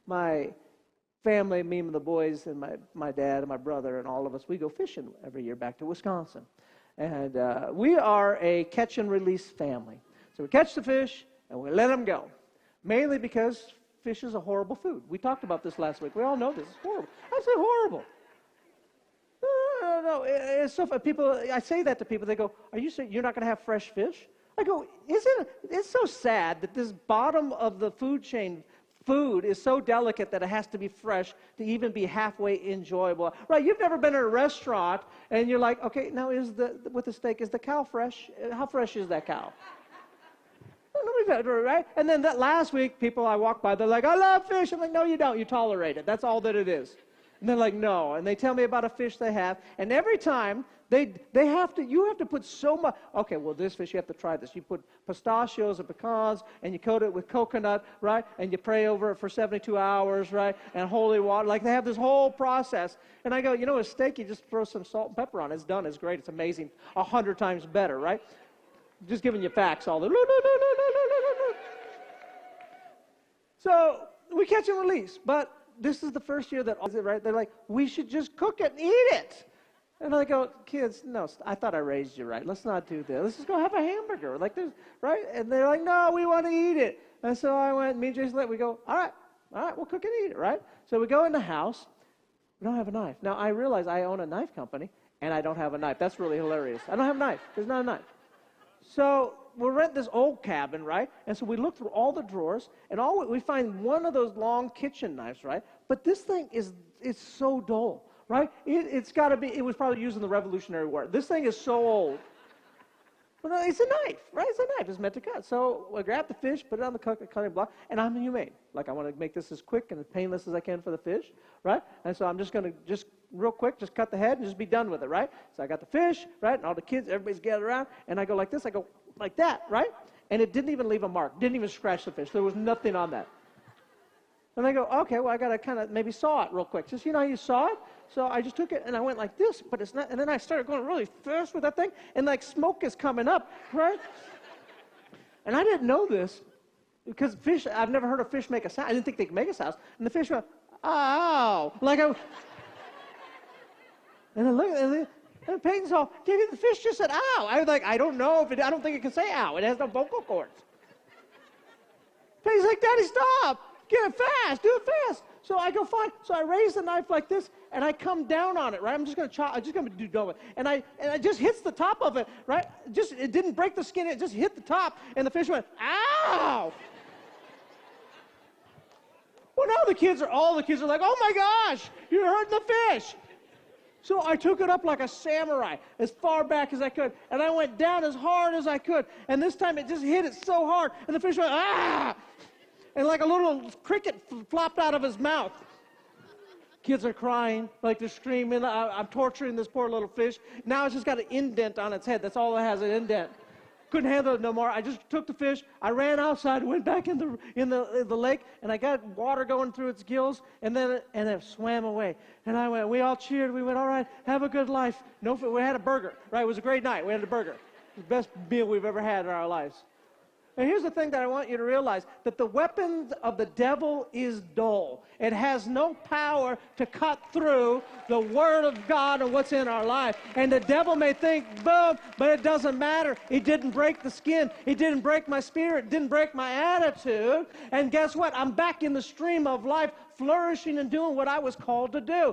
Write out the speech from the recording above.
My family, me and the boys and my dad and my brother and all of us, we go fishing every year back to Wisconsin. And we are a catch and release family. So we catch the fish and we let them go. Mainly because fish is a horrible food. We talked about this last week. We all know this. It's horrible. I say horrible. No. It's so people. I say that to people. They go, "Are you saying you're not going to have fresh fish?" I go, It's so sad that this bottom of the food chain food is so delicate that it has to be fresh to even be halfway enjoyable. Right? You've never been in a restaurant and you're like, okay, now with the steak, is the cow fresh? How fresh is that cow? Right? And then that last week, people I walk by, they're like, I love fish. I'm like, no, you don't. You tolerate it. That's all that it is. And they're like, no. And they tell me about a fish they have. And every time, you have to put so much. Okay, well, this fish, you have to try this. You put pistachios and pecans, and you coat it with coconut, right? And you pray over it for 72 hours, right? And holy water. Like, they have this whole process. And I go, a steak, you just throw some salt and pepper on it. It's done. It's great. It's amazing. 100 times better, right? Just giving you facts all the. So we catch and release, but this is the first year that, right? They're like, we should just cook it and eat it. And I go, kids, no, I thought I raised you right. Let's not do this. Let's just go have a hamburger like this, right? And they're like, no, we want to eat it. And so I went, me and Jason, we go, all right, we'll cook and eat it, right? So we go in the house. We don't have a knife. Now, I realize I own a knife company, and I don't have a knife. That's really hilarious. I don't have a knife. There's not a knife. So we'll rent this old cabin, right? And so we look through all the drawers, and we find one of those long kitchen knives, right? But this thing it's so dull, right? It was probably used in the Revolutionary War. This thing is so old. But no, it's a knife, right? It's a knife. It's meant to cut. So I grab the fish, put it on the cutting block, and I'm humane. Like, I want to make this as quick and as painless as I can for the fish, right? And so I'm just going to, real quick, just cut the head and just be done with it, right? So I got the fish, right? And all the kids, everybody's gathered around, and I go like this. I go like that, right? And it didn't even leave a mark. Didn't even scratch the fish. There was nothing on that. And I go, okay, well, I got to kind of maybe saw it real quick. Just, how you saw it? So I just took it, and I went like this, but it's not. And then I started going really fast with that thing, and like smoke is coming up, right? And I didn't know this, because fish, I've never heard a fish make a sound. I didn't think they could make a sound. And the fish went, ow. And I looked, and Peyton's all, the fish just said, ow. I was like, I don't know I don't think it can say ow. It has no vocal cords. Peyton's like, Daddy, stop. Get it fast. Do it fast. So I go, fine. So I raise the knife like this, and I come down on it, right? I'm just going to chop. I'm just going to do dough. And I just hits the top of it, right? It didn't break the skin. It just hit the top, and the fish went, ow. Well, now all the kids are like, oh, my gosh, you're hurting the fish. So I took it up like a samurai, as far back as I could, and I went down as hard as I could. And this time it just hit it so hard, and the fish went, ah! And like a little cricket flopped out of his mouth. Kids are crying, like they're screaming. I'm torturing this poor little fish. Now it's just got an indent on its head. That's all it has, an indent. Couldn't handle it no more. I just took the fish. I ran outside, went back in the lake, and I got water going through its gills, and then it swam away. And I went. We all cheered. We went, all right, have a good life. No, we had a burger. Right, it was a great night. We had a burger, the best meal we've ever had in our lives. And here's the thing that I want you to realize, that the weapon of the devil is dull. It has no power to cut through the Word of God and what's in our life. And the devil may think, boom, but it doesn't matter. It didn't break the skin. It didn't break my spirit. It didn't break my attitude. And guess what? I'm back in the stream of life, flourishing and doing what I was called to do.